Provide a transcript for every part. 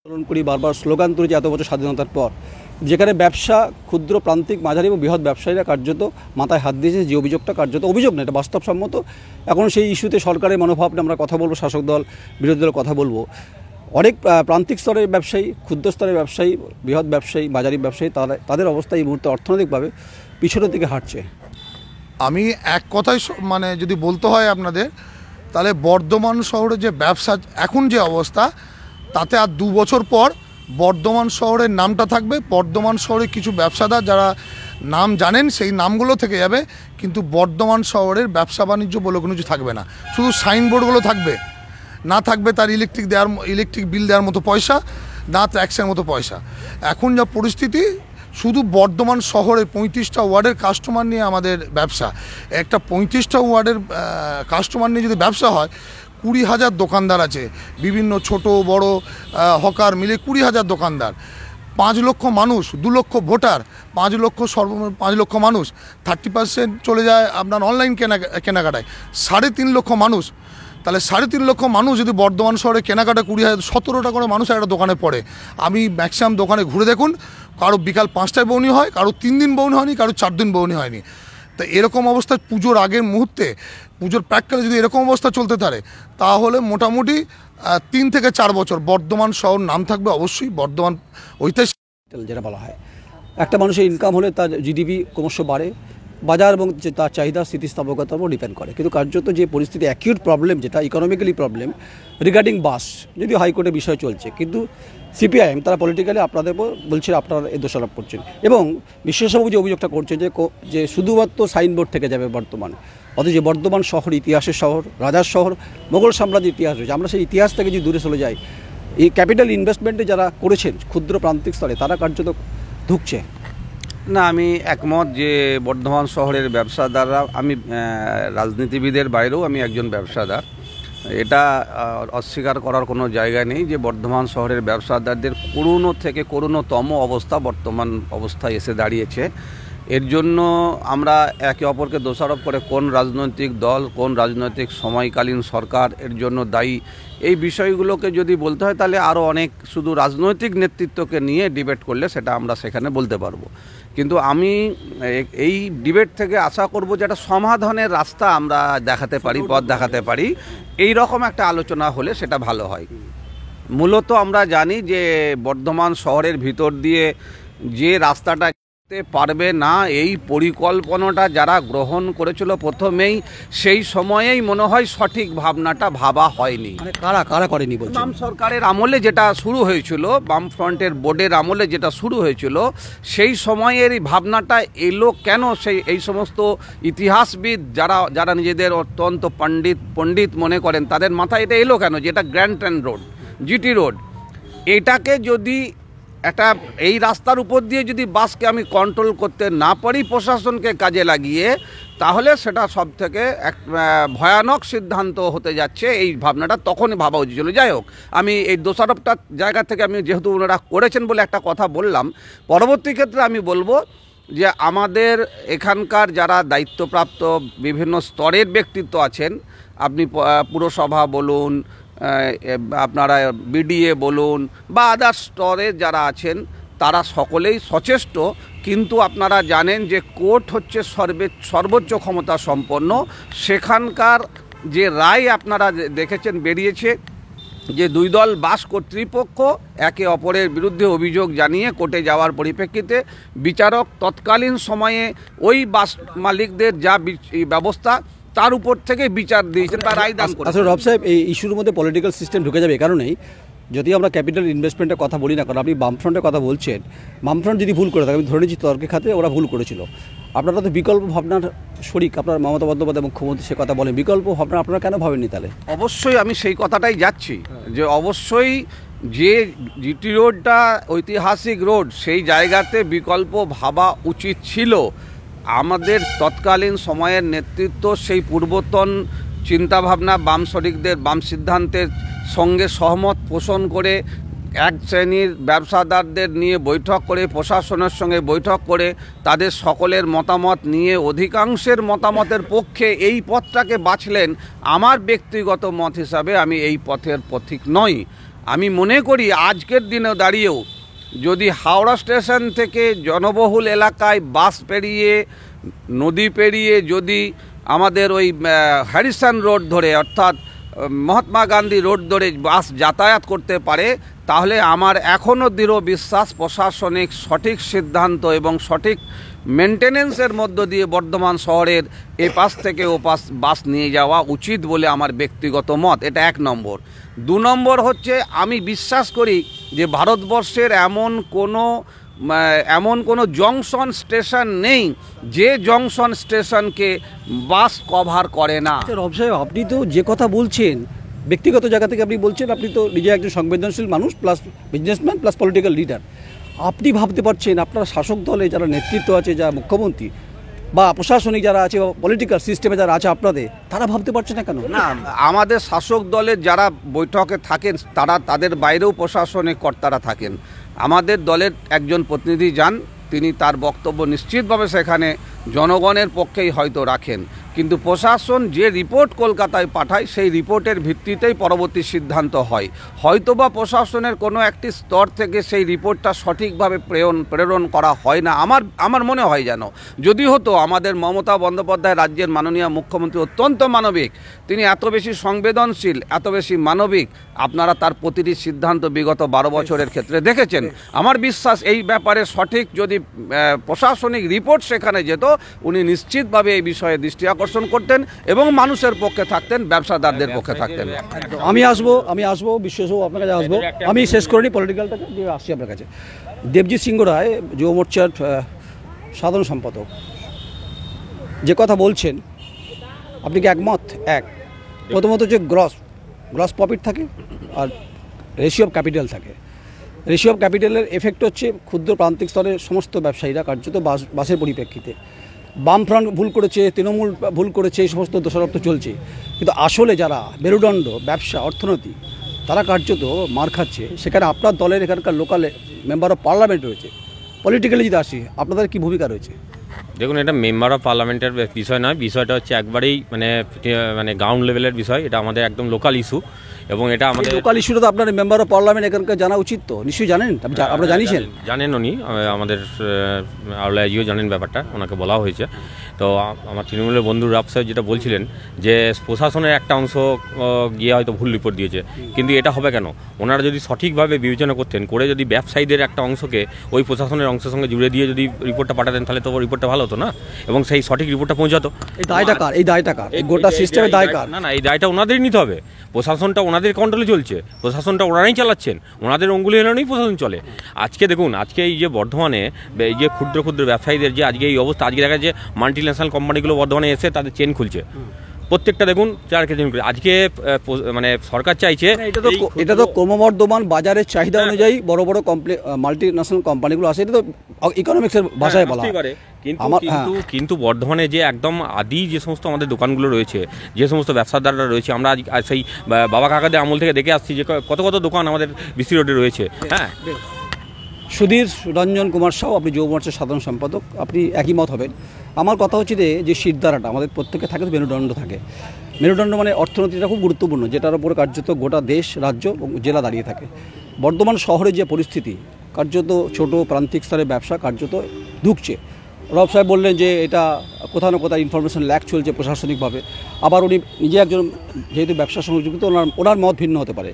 আন্দোলন করি, বারবার স্লোগান তুলেছি এত বছর স্বাধীনতার পর, যেখানে ব্যবসা, ক্ষুদ্র, প্রান্তিক, মাঝারি এবং বৃহৎ ব্যবসায়ীরা কার্যত মাথায় হাত দিয়েছে। যে অভিযোগটা কার্যত অভিযোগ না, এটা বাস্তবসম্মত। এখন সেই ইস্যুতে সরকারের মনোভাব নিয়ে আমরা কথা বলবো, শাসক দল বিরোধী দল কথা বলবো। অনেক প্রান্তিক স্তরের ব্যবসায়ী, ক্ষুদ্র স্তরের ব্যবসায়ী, বৃহৎ ব্যবসায়ী, বাজারি ব্যবসায়ী, তাদের অবস্থা এই মুহূর্তে অর্থনৈতিকভাবে পিছনের দিকে হাঁটছে। আমি এক কথায় মানে যদি বলতে হয় আপনাদের, তাহলে বর্ধমান শহরে যে ব্যবসা এখন যে অবস্থা, তাতে আর 2 বছর পর বর্ধমান শহরের নামটা থাকবে। বর্ধমান শহরে কিছু ব্যবসাদার যারা নাম জানেন সেই নামগুলো থেকে যাবে, কিন্তু বর্ধমান শহরের ব্যবসা বাণিজ্য বলে কোনো কিছু থাকবে না। শুধু সাইনবোর্ডগুলো থাকবে, না থাকবে তার ইলেকট্রিক বিল দেওয়ার মতো পয়সা, না ট্যাক্সের মতো পয়সা। এখন যা পরিস্থিতি, শুধু বর্ধমান শহরের 35টা ওয়ার্ডের কাস্টমার নিয়ে আমাদের ব্যবসা। একটা 35টা ওয়ার্ডের কাস্টমার নিয়ে যদি ব্যবসা হয়, 20,000 দোকানদার আছে, বিভিন্ন ছোট বড় হকার মিলে 20,000 দোকানদার, 5 লক্ষ মানুষ, 2 লক্ষ ভোটার, 5 লক্ষ মানুষ, 30% চলে যায় আপনার অনলাইন কেনাকাটায়, 3.5 লক্ষ মানুষ। তাহলে 3.5 লক্ষ মানুষ যদি বর্ধমান শহরে কেনাকাটা 20,000, 17টা করে মানুষ একটা দোকানে পড়ে। আমি ম্যাক্সিমাম দোকানে ঘুরে দেখুন, কারো বিকাল 5টায় বউনি হয়, কারো 3 দিন বউনি হয়নি, কারো 4 দিন বউনি হয়নি। তো এরকম অবস্থা পুজোর আগের মুহূর্তে, পুজোর প্রাককালে যদি এরকম অবস্থা চলতে থাকে, তাহলে মোটামুটি 3 থেকে 4 বছর বর্ধমান শহর নাম থাকবে অবশ্যই। বর্ধমান ঐতিহাসিক যেটা বলা হয়, একটা মানুষের ইনকাম হলে তার জিডিপি ক্রমশ বাড়ে, বাজার এবং তার চাহিদা স্থিতিস্থাপকতার উপর ডিপেন্ড করে। কিন্তু কার্যত যে পরিস্থিতি, অ্যাকিউট প্রবলেম যেটা ইকোনমিক্যালি প্রবলেম রিগার্ডিং বাস, যদি হাইকোর্টে বিষয় চলছে, কিন্তু সিপিআইএম তারা পলিটিক্যালি আপনাদের বলছে আপনারা এই দোষারোপ করছেন, এবং বিশেষজ্ঞ যে অভিযোগটা করছে যে শুধুমাত্র সাইনবোর্ড থেকে যাবে বর্তমান, অথচ বর্ধমান শহর ইতিহাসের শহর, রাজার শহর, মোগল সাম্রাজ্যের ইতিহাস রয়েছে। আমরা সেই ইতিহাস থেকে যদি দূরে চলে যাই, এই ক্যাপিটাল ইনভেস্টমেন্টে যারা করেছেন ক্ষুদ্র প্রান্তিক স্তরে, তারা কার্যত ধুঁকছে না। আমি একমত যে বর্ধমান শহরের ব্যবসাদাররা, আমি রাজনীতিবিদের বাইরেও আমি একজন ব্যবসাদার, এটা অস্বীকার করার কোনো জায়গা নেই যে বর্ধমান শহরের ব্যবসাদারদের করুণ থেকে করুণতম অবস্থা বর্তমান অবস্থায় এসে দাঁড়িয়েছে। এর জন্য আমরা একে অপরকে দোষারোপ করে কোন রাজনৈতিক দল, কোন রাজনৈতিক সময়কালীন সরকার এর জন্য দায়ী, এই বিষয়গুলোকে যদি বলতে হয় তাহলে আরও অনেক, শুধু রাজনৈতিক নেতৃত্বকে নিয়ে ডিবেট করলে সেটা আমরা সেখানে বলতে পারবো। কিন্তু আমি এই ডিবেট থেকে আশা করব যে একটা সমাধানের রাস্তা আমরা দেখাতে পারি, পথ দেখাতে পারি, এই রকম একটা আলোচনা হলে সেটা ভালো হয়। মূলত আমরা জানি যে বর্ধমান শহরের ভিতর দিয়ে যে রাস্তাটা পারবে না, এই পরিকল্পনাটা যারা গ্রহণ করেছিল প্রথমেই, সেই সময়েই মনে হয় সঠিক ভাবনাটা ভাবা হয়নি। কারা করেনি বলছেন? বাম সরকারের আমলে যেটা শুরু হয়েছিল, বাম ফ্রন্টের বোর্ডের আমলে যেটা শুরু হয়েছিল, সেই সময়ের এই ভাবনাটা এলো কেন? এই সমস্ত ইতিহাসবিদ যারা নিজেদের অত্যন্ত পণ্ডিত মনে করেন, তাদের মাথায় এটা এলো কেন যে এটা grand trunk road, GT road, এটাকে যদি এই রাস্তার উপর দিয়ে যদি বাসকে আমি কন্ট্রোল করতে না পারি প্রশাসনকে কাজে লাগিয়ে, তাহলে সেটা সব থেকে এক ভয়ানক সিদ্ধান্ত হতে যাচ্ছে। এই ভাবনাটা তখনই ভাবা উচিত ছিল। যাই হোক, আমি এই দোষারোপটার জায়গা থেকে আমি যেহেতু ওনারা করেছেন বলে একটা কথা বললাম, পরবর্তী ক্ষেত্রে আমি বলবো যে আমাদের এখানকার যারা দায়িত্বপ্রাপ্ত বিভিন্ন স্তরের ব্যক্তিত্ব আছেন, আপনি পুরসভা বলুন, আপনারা বিডিএ বলুন, বা আদার স্তরে যারা আছেন, তারা সকলেই সচেষ্ট। কিন্তু আপনারা জানেন যে কোর্ট হচ্ছে সর্বোচ্চ ক্ষমতা সম্পন্ন। সেখানকার যে রায় আপনারা দেখেছেন বেরিয়েছে, যে 2 দল বাস কর্তৃপক্ষ একে অপরের বিরুদ্ধে অভিযোগ জানিয়ে কোর্টে যাওয়ার পরিপ্রেক্ষিতে বিচারক তৎকালীন সময়ে ওই বাস মালিকদের যা ব্যবস্থা, তার উপর থেকে বিচার দিয়েছেন, তার রায় দান করেছেন। আসলে রব সাহেব, এই ইস্যুর মধ্যে পলিটিক্যাল সিস্টেম ঢুকে যাবে। কারণেই যদি আমরা ক্যাপিটাল ইনভেস্টমেন্টের কথা বলি না, কারণ আপনি বামফ্রন্টের কথা বলছেন, বামফ্রন্ট যদি ভুল করে থাকে, আমি ধরে নিচ্ছি তর্কের খাতে ওরা ভুল করেছিল, আপনারা তো বিকল্প ভাবনার শরিক, আপনার মমতা বন্দ্যোপাধ্যায় মুখ্যমন্ত্রী সে কথা বলেন, বিকল্প ভাবনা আপনারা কেন ভাবেননি? তাহলে অবশ্যই আমি সেই কথাটাই যাচ্ছি, যে অবশ্যই যে জিটি রোডটা ঐতিহাসিক রোড, সেই জায়গাতে বিকল্প ভাবা উচিত ছিল। আমাদের তৎকালীন সময়ের নেতৃত্ব সেই পূর্বতন চিন্তাভাবনা, বাম শরিকদের বাম সিদ্ধান্তের সঙ্গে সহমত পোষণ করে এক শ্রেণীর ব্যবসাদারদের নিয়ে বৈঠক করে, প্রশাসনের সঙ্গে বৈঠক করে, তাদের সকলের মতামত নিয়ে অধিকাংশের মতামতের পক্ষে এই পথটাকে বাছলেন। আমার ব্যক্তিগত মত হিসাবে আমি এই পথের পথিক নই। আমি মনে করি আজকের দিনে দাঁড়িয়েও যদি হাওড়া স্টেশন থেকে জনবহুল এলাকায় বাস পেরিয়ে নদী পেরিয়ে যদি আমাদের ওই হ্যারিসন রোড ধরে অর্থাৎ মহাত্মা গান্ধী রোড ধরে বাস যাতায়াত করতে পারে, তাহলে আমার এখনও দৃঢ় বিশ্বাস প্রশাসনিক সঠিক সিদ্ধান্ত এবং সঠিক মেনটেনেন্সের মধ্য দিয়ে বর্ধমান শহরের এ পাশ থেকে ও পাশ বাস নিয়ে যাওয়া উচিত বলে আমার ব্যক্তিগত মত। এটা 1 নম্বর। 2 নম্বর হচ্ছে আমি বিশ্বাস করি যে ভারতবর্ষের এমন কোনো জংশন স্টেশন নেই যে জংশন স্টেশনকে বাস কভার করে না। রব সাহেব, আপনি তো যে কথা বলছেন ব্যক্তিগত জায়গা থেকে আপনি বলছেন, আপনি তো নিজে একজন সংবেদনশীল মানুষ plus businessman plus political leader. আপনি ভাবতে পারছেন আপনার শাসক দলে যারা নেতৃত্ব আছে, যারা মুখ্যমন্ত্রী বা প্রশাসনিক যারা আছে বা পলিটিক্যাল সিস্টেমে যারা আছে আপনাদের, তারা ভাবতে পারছে না কেন? না, আমাদের শাসক দলের যারা বৈঠকে থাকেন তাদের বাইরেও প্রশাসনিক কর্তারা থাকেন। আমাদের দলের একজন প্রতিনিধি যান, তিনি তার বক্তব্য নিশ্চিতভাবে সেখানে জনগণের পক্ষেই হয়তো রাখেন, কিন্তু প্রশাসন যে রিপোর্ট কলকাতায় পাঠায় সেই রিপোর্টের ভিত্তিতেই পরবর্তী সিদ্ধান্ত হয়। হয়তোবা প্রশাসনের কোনো একটি স্তর থেকে সেই রিপোর্টটা সঠিকভাবে প্রেরণ করা হয় না। আমার মনে হয় যেন যদি হতো, আমাদের মমতা বন্দ্যোপাধ্যায় রাজ্যের মাননীয় মুখ্যমন্ত্রী অত্যন্ত মানবিক, তিনি এত বেশি সংবেদনশীল, এত বেশি মানবিক, আপনারা তার প্রতিটি সিদ্ধান্ত বিগত 12 বছরের ক্ষেত্রে দেখেছেন। আমার বিশ্বাস এই ব্যাপারে সঠিক যদি প্রশাসনিক রিপোর্ট সেখানে যেত, উনি নিশ্চিতভাবে এই বিষয়ে দৃষ্টি আকর্ষণ করতেন এবং মানুষের পক্ষে থাকতেন, ব্যবসাদারদের পক্ষে থাকতেন। আমি আসবো বিশ্বাস আপনার কাছে আসবো। আমি শেষ করিনি পলিটিক্যালটাকে, দিয়ে আসছি আপনার কাছে। দেবজিৎ সিংহ রায় যুব মোর্চার সাধারণ সম্পাদক, যে কথা বলছেন আপনি কি একমত? প্রথমত যে গ্রস প্রফিট থাকে আর রেশিও অফ ক্যাপিটাল থাকে। রেশিও অফ ক্যাপিটালের এফেক্ট হচ্ছে ক্ষুদ্র প্রান্তিক স্তরের সমস্ত ব্যবসায়ীরা কার্যত বাসের পরিপ্রেক্ষিতে বামফ্রন্ট ভুল করেছে, তৃণমূল ভুল করেছে, এই সমস্ত দোষারোপ তো চলছে, কিন্তু আসলে যারা মেরুদণ্ড ব্যবসা অর্থনীতি তারা কার্যত মার খাচ্ছে। সেখানে আপনার দলের এখানকার লোকাল মেম্বার অফ পার্লামেন্ট রয়েছে। পলিটিক্যালি যদি আসি, আপনাদের কি ভূমিকা রয়েছে? দেখুন, এটা মেম্বার অফ পার্লামেন্টের বিষয় নয়, বিষয়টা হচ্ছে একবারেই মানে গ্রাউন্ড লেভেলের বিষয়। এটা আমাদের একদম লোকাল ইস্যু এবং এটা আমাদের লোকাল ইস্যুটা তো আপনার মেম্বার অফ পার্লামেন্ট এখানকার জানা উচিত তো, নিশ্চয়ই জানেন, আপনারা জানিয়েছেন? জানেন উনি, আমাদের আউলাইজিও জানেন ব্যাপারটা, ওনাকে বলা হয়েছে। তো আমার তৃণমূলের বন্ধু রাব সাহেব যেটা বলছিলেন যে প্রশাসনের একটা অংশ গিয়ে হয়তো ভুল রিপোর্ট দিয়েছে, কিন্তু এটা হবে কেন? ওনারা যদি সঠিকভাবে বিবেচনা করতেন, করে যদি ব্যবসায়ীদের একটা অংশকে ওই প্রশাসনের অংশের সঙ্গে জুড়ে দিয়ে যদি রিপোর্টটা পাঠাতেন, তাহলে তো রিপোর্টটা ভালো হতো না এবং সেই সঠিক রিপোর্টটা পৌঁছাতো। এই দায়টা কার? এই গোটা সিস্টেমের দায় কার? না, এই দায়টা ওনাদেরই নিতে হবে। প্রশাসনটা ওনাদের কন্ট্রোলে চলছে, প্রশাসনটা ওনারাই চালাচ্ছেন, ওনাদের অঙ্গুলি হেলানোই প্রশাসন চলে। আজকে দেখুন, আজকে এই যে বর্ধমানে এই যে ক্ষুদ্র ক্ষুদ্র ব্যবসায়ীদের যে আজকে এই অবস্থা, আজকে দেখা যাচ্ছে মাল্টি ন্যাশনাল কোম্পানিগুলো বর্ধমানে এসে তাদের চেন খুলছে, প্রত্যেকটা দেখুন 4 কেজি করে। আজকে মানে সরকার চাইছে, এটা তো ক্রমবর্ধমান বাজারের চাহিদা অনুযায়ী বড় বড় মাল্টি ন্যাশনাল কোম্পানিগুলো আসে, এটা তো ইকোনমিক্সের ভাষায় বলা হয়। কিন্তু বর্ধমানে যে একদম আদি যে সমস্ত আমাদের দোকানগুলো রয়েছে, যে সমস্ত ব্যবসাদাররা রয়েছে, আমরা আজ সেই বাবা কাকাদের আমল থেকে দেখে আসছি যে কত কত দোকান আমাদের বিসি রোডে রয়েছে। হ্যাঁ, সুধীর রঞ্জন কুমার সাউ, আপনি যুব মোর্চার সাধারণ সম্পাদক, আপনি একই মত হবেন। আমার কথা হচ্ছে যে শিরদাঁড়াটা আমাদের প্রত্যেকে থাকে, তো মেরুদণ্ড থাকে। মেরুদণ্ড মানে অর্থনীতিটা খুব গুরুত্বপূর্ণ, যেটার উপরে কার্যত গোটা দেশ, রাজ্য এবং জেলা দাঁড়িয়ে থাকে। বর্ধমান শহরে যে পরিস্থিতি, কার্যত ছোট প্রান্তিক স্তরের ব্যবসা কার্যত ঢুকছে। রব সাহেব বললেন যে এটা কোথাও না কোথাও ইনফরমেশন ল্যাক চলছে প্রশাসনিকভাবে। আবার উনি নিজে একজন যেহেতু ব্যবসার সঙ্গে যুক্ত, ওনার মত ভিন্ন হতে পারে।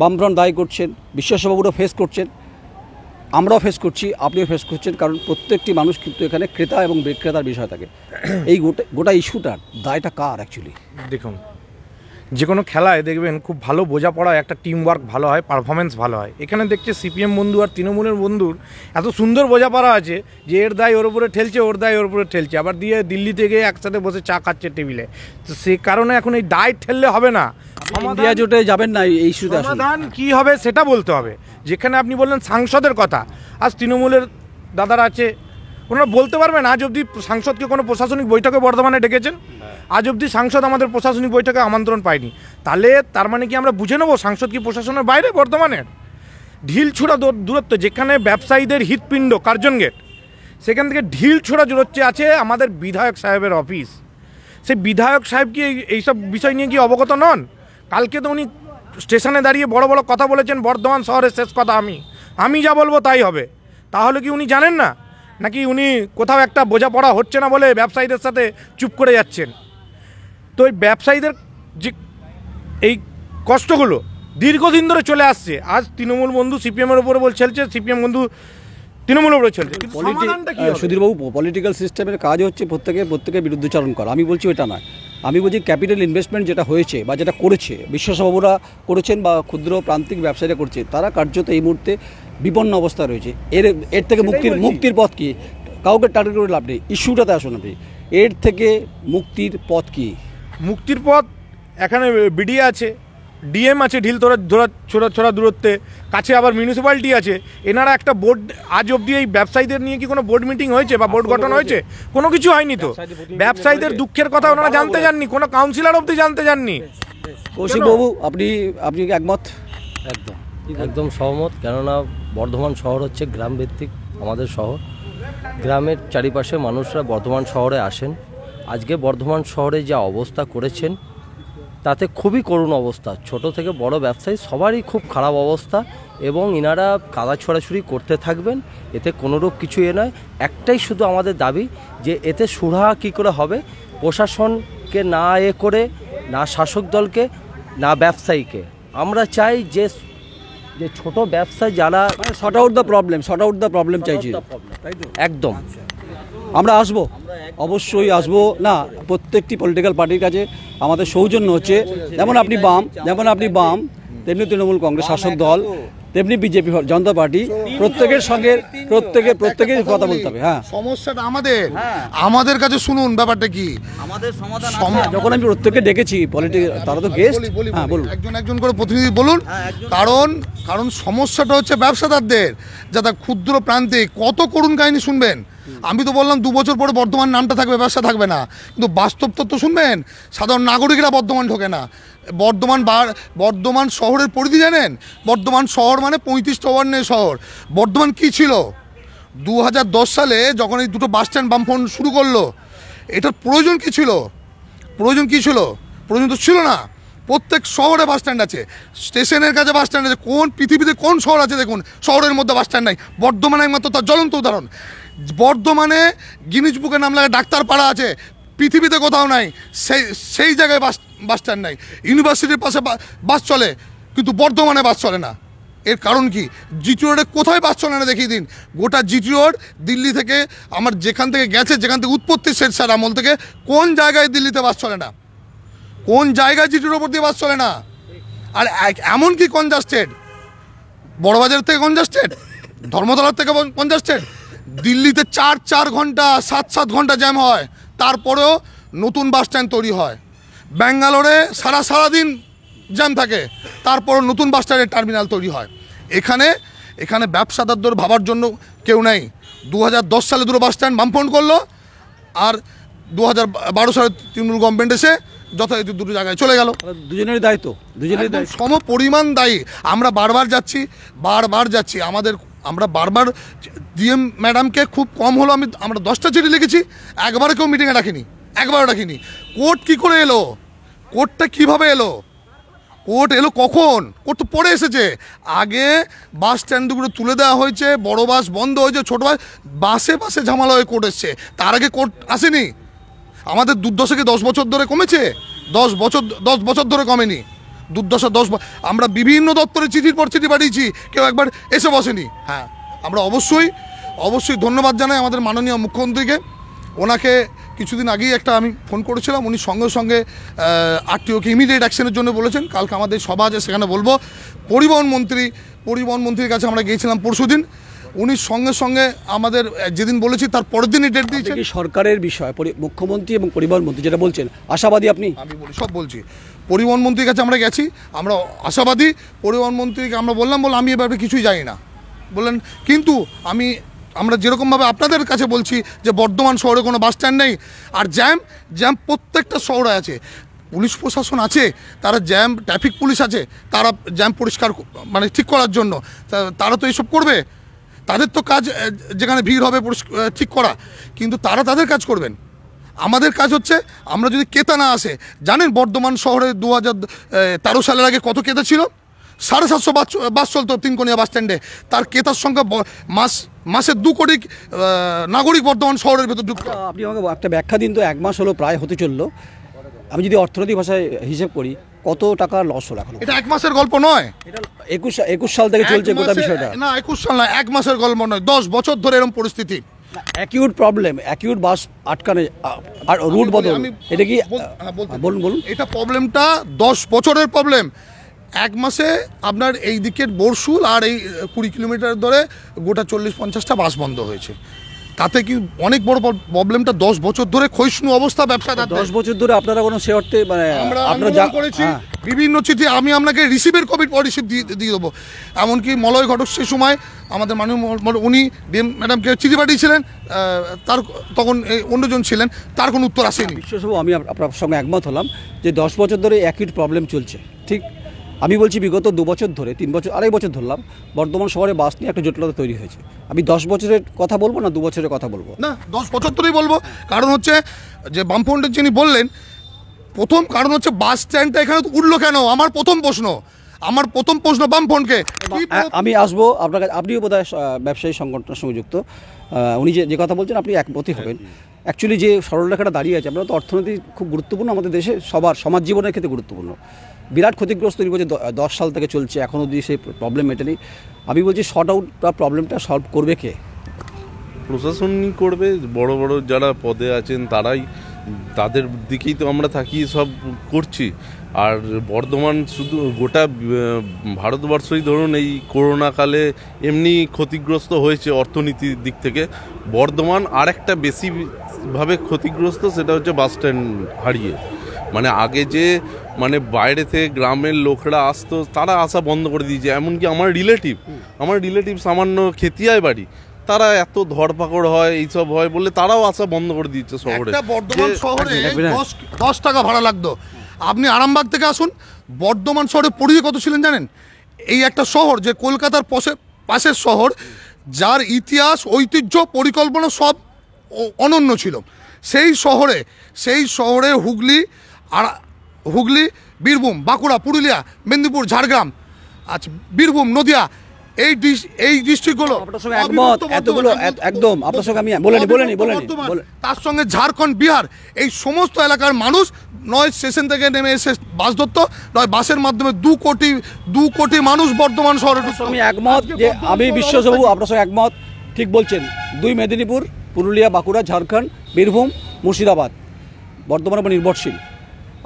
বামফ্রন্ট দায়ী করছেন, বিশ্বাসবাবুরাও ফেস করছেন, আমরাও ফেস করছি, আপনিও ফেস করছেন, কারণ প্রত্যেকটি মানুষ কিন্তু এখানে ক্রেতা এবং বিক্রেতার বিষয় থাকে। এই গোটা ইস্যুটার দায়টা কার অ্যাকচুয়ালি? দেখুন, যে কোনো খেলায় দেখবেন খুব ভালো বোঝাপড়া, একটা টিম ওয়ার্ক ভালো হয়, পারফরমেন্স ভালো হয়। এখানে দেখছে সিপিএম বন্ধু আর তৃণমূলের বন্ধুর এত সুন্দর বোঝাপড়া আছে যে এর দায় ওর উপরে ঠেলছে, ওর দায় ওর উপরে ঠেলছে, আবার দিয়ে দিল্লি থেকে একসাথে বসে চা খাচ্ছে টেবিলে। তো সে কারণে এখন এই দায় ঠেললে হবে না। ইন্ডিয়া জোটে যাবেন না, এই ইস্যুতে সমাধান কী হবে সেটা বলতে হবে। যেখানে আপনি বললেন সাংসদের কথা, আজ তৃণমূলের দাদারা আছে, ওনারা বলতে পারবেন আজ অবধি সাংসদকে কোনো প্রশাসনিক বৈঠকে বর্ধমানে ডেকেছেন? আজ অবধি সাংসদ আমাদের প্রশাসনিক বৈঠকে আমন্ত্রণ পায়নি। তাহলে তার মানে কি আমরা বুঝে নেবো সাংসদ কি প্রশাসনের বাইরে? বর্ধমানের ঢিলছোড়া দূরত্ব, যেখানে ব্যবসায়ীদের হৃৎপিণ্ড কার্জন গেট, সেখান থেকে ঢিলছোড়া দূরত্বে আছে আমাদের বিধায়ক সাহেবের অফিস। সেই বিধায়ক সাহেব কি এইসব বিষয় নিয়ে কি অবগত নন? কালকে তো উনি স্টেশনে দাঁড়িয়ে বড় বড় কথা বলেছেন, বর্ধমান শহরের শেষ কথা আমি যা বলবো তাই হবে। তাহলে কি উনি জানেন না, নাকি উনি কোথাও একটা বোঝাপড়া হচ্ছে না বলে ব্যবসায়ীদের সাথে চুপ করে যাচ্ছেন? তো এই ব্যবসায়ীদের যে এই কষ্টগুলো দীর্ঘদিন ধরে চলে আসছে, আজ তৃণমূল বন্ধু সিপিএমের উপরে চলছে, সিপিএম বন্ধু তৃণমূলের উপরে চলছে, কিন্তু সমাধানটা কি হবে? সুধীরবাবু, পলিটিক্যাল সিস্টেমের কাজ হচ্ছে প্রত্যেকের বিরুদ্ধচারণ করা। আমি বলছি ওটা নয়, আমি বলছি ক্যাপিটাল ইনভেস্টমেন্ট যেটা হয়েছে বা যেটা করেছে বিশ্বসভাবরা করেছেন বা ক্ষুদ্র প্রান্তিক ব্যবসায়ীরা করছে, তারা কার্যত এই মুহূর্তে বিপন্ন অবস্থায় রয়েছে। এর থেকে মুক্তির পথ কি? কাউকে টার্গেট করে লাভ নেই, ইস্যুটাতে আসুন আপনি। এর থেকে মুক্তির পথ কি? মুক্তির পথ, এখানে বিডিএ আছে, ডিএম আছে ঢিল ছোড়া দূরত্বে, কাছে আবার মিউনিসিপ্যালিটি আছে। এনারা একটা বোর্ড, আজ অবধি এই ব্যবসায়ীদের নিয়ে কি কোনো বোর্ড মিটিং হয়েছে বা বোর্ড গঠন হয়েছে? কোনো কিছু হয়নি। তো ব্যবসায়ীদের দুঃখের কথা ওনারা জানতে যাননি, কোনো কাউন্সিলর অবধি জানতে যাননি। কৌশিকবাবু, আপনি কি একমত? একদম সহমত। কেননা বর্ধমান শহর হচ্ছে গ্রামভিত্তিক আমাদের শহর। গ্রামের চারিপাশে মানুষরা বর্ধমান শহরে আসেন। আজকে বর্ধমান শহরে যা অবস্থা করেছেন তাতে খুবই করুণ অবস্থা। ছোট থেকে বড় ব্যবসায়ী সবারই খুব খারাপ অবস্থা, এবং ইনারা কাদা ছোড়াছুড়ি করতে থাকবেন, এতে কোনোরূপ কিছু নয়। একটাই শুধু আমাদের দাবি যে এতে সুরাহা কী করে হবে, প্রশাসনকে না করে, না শাসক দলকে, না ব্যবসায়ীকে। আমরা চাই যে ছোট ব্যবসায়ী যারা শর্ট আউট দ্য প্রবলেম চাইছি একদম। আমরা আসবো, অবশ্যই আসবো। না, প্রত্যেকটি পলিটিক্যাল পার্টির কাছে আমাদের সৌজন্য হচ্ছে, যেমন আপনি বাম তেমনি তৃণমূল কংগ্রেস শাসক দল, তেমনি বিজেপি জনতা পার্টি, প্রত্যেকের সঙ্গে প্রত্যেকের কথা বলতে হবে। হ্যাঁ, সমস্যাটা আমাদের কাছে শুনুন, ব্যাপারটা কি আমাদের সমাধান। যখন আমি প্রত্যেককে ডেকেছি তারা তো গেস্ট। হ্যাঁ, বলুন, একজন করে প্রতিনিধি বলুন। কারণ সমস্যাটা হচ্ছে ব্যবসাদারদের, যারা ক্ষুদ্র প্রান্তে কত করুণ কাহিনী শুনবেন। আমি তো বললাম 2 বছর পরে বর্ধমান নামটা থাকবে, ব্যবসা থাকবে না, কিন্তু বাস্তব তথ্য শুনবেন। সাধারণ নাগরিকরা বর্ধমান ঢোকে না। বর্ধমান শহরের পরিধি জানেন? বর্ধমান শহর মানে 35 ওয়ার্ডের শহর। বর্ধমান কি ছিল 2010 সালে যখন এই দুটো বাস স্ট্যান্ড বামফ্রন্ট শুরু করলো? এটার প্রয়োজন কি ছিল? প্রয়োজন তো ছিল না। প্রত্যেক শহরে বাস স্ট্যান্ড আছে, স্টেশনের কাছে বাস স্ট্যান্ড আছে। পৃথিবীতে কোন শহর আছে দেখুন শহরের মধ্যে বাস স্ট্যান্ড নাই? বর্ধমানে একমাত্র তার জ্বলন্ত উদাহরণ। বর্ধমানে গিনিজ বুকে নাম লাগা ডাক্তারপাড়া আছে, পৃথিবীতে কোথাও নাই। সেই জায়গায় বাস স্ট্যান্ড নাই। ইউনিভার্সিটির পাশে বাস চলে, কিন্তু বর্ধমানে বাস চলে না। এর কারণ কি? জিটি রোডে কোথায় বাস চলে না দেখিয়ে দিন। গোটা জিটি রোড দিল্লি থেকে আমার যেখান থেকে উৎপত্তি শেরশাহ আমল থেকে, কোন জায়গায় দিল্লিতে বাস চলে না? কোন জায়গায় জিটি রোড উপর দিয়ে বাস চলে না? আর এমন কি কনজাস্টেড, বড়বাজার থেকে কনজাস্টেড, ধর্মতলার থেকে কনজাস্টেড। দিল্লিতে 4 ঘন্টা 7 ঘন্টা জ্যাম হয়, তারপরেও নতুন বাস স্ট্যান্ড তৈরি হয়। ব্যাঙ্গালোরে সারাদিন জ্যাম থাকে, তারপরও নতুন বাস স্ট্যান্ডের টার্মিনাল তৈরি হয়। এখানে ব্যবসাদারদের ভাবার জন্য কেউ নেই। 2010 সালে দুটো বাস স্ট্যান্ড বামফ্রন্ট করলো, আর 2012 সালে তৃণমূল গভর্নমেন্ট এসে যথারীতি দুটো জায়গায় চলে গেল। দুজনের দায়িত্ব সম পরিমাণ দায়ী। আমরা বারবার যাচ্ছি। আমরা বারবার ডিএম ম্যাডামকে খুব কম হলো আমরা 10টা চিঠি লিখেছি, একবারও কেউ মিটিংয়ে ডাকিনি। কোর্ট কি করে এলো? কোর্টটা কিভাবে এলো? কোর্ট এলো কখন? কোর্ট তো পরে এসেছে। আগে বাস স্ট্যান্ডগুলো তুলে দেওয়া হয়েছে, বড় বাস বন্ধ হয়েছে, ছোটো বাসে ঝামেলা হয়ে কোর্ট এসছে। তার আগে কোর্ট আসেনি। আমাদের দুর্দশাকে 10 বছর ধরে কমেছে? 10 বছর ধরে কমেনি। দুর্দশা আমরা বিভিন্ন দপ্তরে চিঠির পর চিঠি পাঠিয়েছি, কেউ একবার এসে বসেনি। হ্যাঁ, আমরা অবশ্যই ধন্যবাদ জানাই আমাদের মাননীয় মুখ্যমন্ত্রীকে। ওনাকে কিছুদিন আগেই আমি ফোন করেছিলাম, উনি সঙ্গে আরটিওকে ইমিডিয়েট অ্যাকশনের জন্য বলেছেন। কালকে আমাদের সভা আছে, সেখানে বলবো। পরিবহন মন্ত্রীর কাছে আমরা গিয়েছিলাম পরশুদিন। উনি সঙ্গে আমাদের যেদিন বলেছি তার পরের দিনই ডেট দিয়েছেন। সরকারের বিষয় মুখ্যমন্ত্রী এবং পরিবহন মন্ত্রী যেটা বলছেন, আশাবাদী আপনি? আমি বলছি পরিবহন মন্ত্রীর কাছে আমরা গেছি, আমরা আশাবাদী। পরিবহন মন্ত্রীকে আমরা বললাম আমি এ ব্যাপারে কিছুই জানি না বললেন। কিন্তু আমরা যেরকমভাবে আপনাদের কাছে বলছি যে বর্ধমান শহরে কোনো বাস স্ট্যান্ড নেই, আর জ্যাম প্রত্যেকটা শহরে আছে। পুলিশ প্রশাসন আছে, তারা ট্রাফিক পুলিশ আছে, তারা জ্যাম পরিষ্কার ঠিক করার জন্য তারা তো এইসব করবে। তাদের তো কাজ যেখানে ভিড় হবে ঠিক করা, কিন্তু তারা তাদের কাজ করবেন। আমাদের কাজ হচ্ছে আমরা যদি ক্রেতা না আসে, জানেন বর্ধমান শহরে 2013 সালের আগে কত ক্রেতা ছিল? 750 বাস চলতো তিনকোনিয়া বাস স্ট্যান্ডে। তার ক্রেতার সংখ্যা মাসে 2 কোটি নাগরিক বর্ধমান শহরের ভেতর ঢুকতো। আপনি আমাকে একটা ব্যাখ্যা দিন তো, 1 মাস হলো প্রায় হতে চললো, আমি যদি অর্থনৈতিক ভাষায় হিসেব করি কত টাকা লস হলো এখন? এটা 1 মাসের গল্প নয়, এটা 21 সাল থেকে চলছে গোটা বিষয়টা। না 21 সাল না, 1 মাসের গল্প নয়, 10 বছর ধরে এরকম পরিস্থিতি। অ্যাকিউট প্রবলেম, অ্যাকিউট বাস আটকানো আর রুট বদল, এটা কি? বলুন। এটা প্রবলেমটা 10 বছরের প্রবলেম। 1 মাসে আপনার এই দিকের বরশুল আর এই 20 কিলোমিটার ধরে গোটা 40-50টা বাস বন্ধ হয়েছে। তাতে কি অনেক বড় প্রবলেমটা 10 বছর ধরে ক্ষয়িষ্ণু অবস্থা ব্যবসাদার। 10 বছর ধরে আপনারা কোনো সে অর্থে মানে আমরা আপনারা করেছি বিভিন্ন চিঠি, আমি আপনাকে রিসিভের কপি রিসিভ দিয়ে দেবো। এমনকি মলয় ঘটক সে সময় আমাদের উনি ডিএম ম্যাডামকে চিঠি পাঠিয়েছিলেন, তার তখন অন্যজন ছিলেন, তার কোনো উত্তর আসেনি। বিশ্বসভা আমি আপনার সঙ্গে একমত হলাম যে 10 বছর ধরে অ্যাকিউট প্রবলেম চলছে, ঠিক। আমি বলছি বিগত 2 বছর ধরে, 3 বছর, 2.5 বছর ধরলাম, বর্ধমান শহরে বাস নিয়ে একটা জটিলতা তৈরি হয়েছে। আমি 10 বছরের কথা বলবো না 2 বছরের কথা বলবো? না 10 বছর ধরেই বলবো। কারণ হচ্ছে যে বামফ্রন্টের যিনি বললেন, প্রথম কারণ হচ্ছে বাস স্ট্যান্ডটা এখানে উঠলো কেন? আমার প্রথম প্রশ্ন বামফ্রন্টকে। আমি আসবো আপনার কাছে, আপনিও বোধহয় ব্যবসায়ী সংগঠনের সঙ্গে যুক্ত, উনি যে কথা বলছেন আপনি একমতই হবেন। অ্যাকচুয়ালি যে সরলরেখাটা দাঁড়িয়ে আছে, আমরা তো অর্থনীতি খুব গুরুত্বপূর্ণ আমাদের দেশে, সবার সমাজ জীবনের ক্ষেত্রে গুরুত্বপূর্ণ। বিরাট ক্ষতিগ্রস্ত তৈরি করছে, 10 সাল থেকে চলছে, এখনও অবধি সেই প্রবলেম মেটেনি। আমি বলছি শর্ট আউট প্রবলেমটা সলভ করবে কে? প্রশাসনই করবে, বড় বড় যারা পদে আছেন তারাই, তাদের দিকেই তো আমরা তাকিয়ে সব করছি। আর বর্ধমান শুধু গোটা ভারতবর্ষই ধরুন এই করোনাকালে এমনি ক্ষতিগ্রস্ত হয়েছে অর্থনীতির দিক থেকে, বর্ধমান আরেকটা বেশিভাবে ক্ষতিগ্রস্ত, সেটা হচ্ছে বাস স্ট্যান্ড হারিয়ে। মানে আগে যে মানে বাইরে থেকে গ্রামের লোকরা আসতো, তারা আসা বন্ধ করে দিয়েছে। এমনকি আমার রিলেটিভ সামান্য খেতিয়ায় বাড়ি, তারা এত ধরপাকড় হয়, এইসব হয় বলে তারাও আসা বন্ধ করে দিচ্ছে শহরে। বর্ধমান শহরে 10 টাকা ভাড়া লাগতো। আপনি আরামবাগ থেকে আসুন, বর্ধমান শহরে পরিচয় কত ছিলেন জানেন? এই একটা শহর যে কলকাতার পাশের শহর, যার ইতিহাস, ঐতিহ্য, পরিকল্পনা সব অনন্য ছিল। সেই শহরে হুগলি, বীরভূম, বাঁকুড়া, পুরুলিয়া, মেদিনীপুর, ঝাড়গ্রাম, আচ্ছা বীরভূম, নদিয়া, এই ডিস্ট্রিক্টগুলো আপনার সঙ্গে একমত, এতগুলো একদম আপনার সঙ্গে আমি বলেনি। তার সঙ্গে ঝাড়খণ্ড, বিহার, এই সমস্ত এলাকার মানুষ নয় স্টেশন থেকে নেমে এসে বাস ধরতো, নয় বাসের মাধ্যমে 2 কোটি মানুষ বর্ধমান শহরে। আমি একমত যে আমি বিশ্বসভা আপনার সঙ্গে একমত, ঠিক বলছেন। 2 মেদিনীপুর, পুরুলিয়া, বাঁকুড়া, ঝাড়খণ্ড, বীরভূম, মুর্শিদাবাদ বর্ধমানের উপর নির্ভরশীল।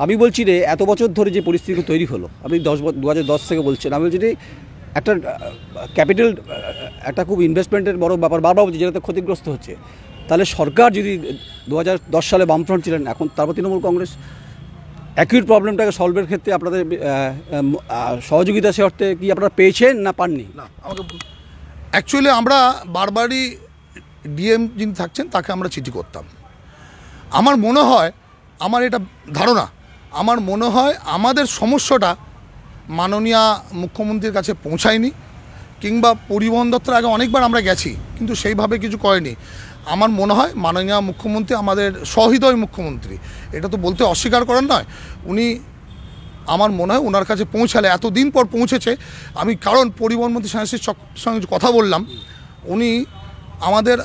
আমি বলছি রে, এত বছর ধরে যে পরিস্থিতি তৈরি হলো, আপনি 2010 থেকে বলছেন, আমি বলছি একটা ক্যাপিটাল, একটা খুব ইনভেস্টমেন্টের বড় ব্যাপার, বারবার বলছি, যেটাতে ক্ষতিগ্রস্ত হচ্ছে। তাহলে সরকার যদি 2010 সালে বামফ্রন্ট ছিলেন, এখন তারপর তৃণমূল কংগ্রেস, অ্যাকিউট প্রবলেমটাকে সলভের ক্ষেত্রে আপনাদের সহযোগিতা সে অর্থে কি আপনারা পেয়েছেন না পাননি? না, আমাকে অ্যাকচুয়ালি আমরা বারবারই ডিএম যিনি থাকছেন তাকে আমরা চিঠি করতাম। আমার মনে হয়, আমার এটা ধারণা, আমার মনে হয় আমাদের সমস্যাটা মাননীয় মুখ্যমন্ত্রীর কাছে পৌঁছায়নি, কিংবা পরিবহন দপ্তর আগে অনেকবার আমরা গেছি কিন্তু সেইভাবে কিছু করেনি। আমার মনে হয় মাননীয় মুখ্যমন্ত্রী আমাদের সহৃদয় মুখ্যমন্ত্রী, এটা তো বলতে অস্বীকার করার নয়, উনি আমার মনে হয় ওনার কাছে পৌঁছালে, এতদিন পর পৌঁছেছে। আমি কারণ পরিবহন মন্ত্রী সাংসদের সঙ্গে কথা বললাম, উনি আমাদের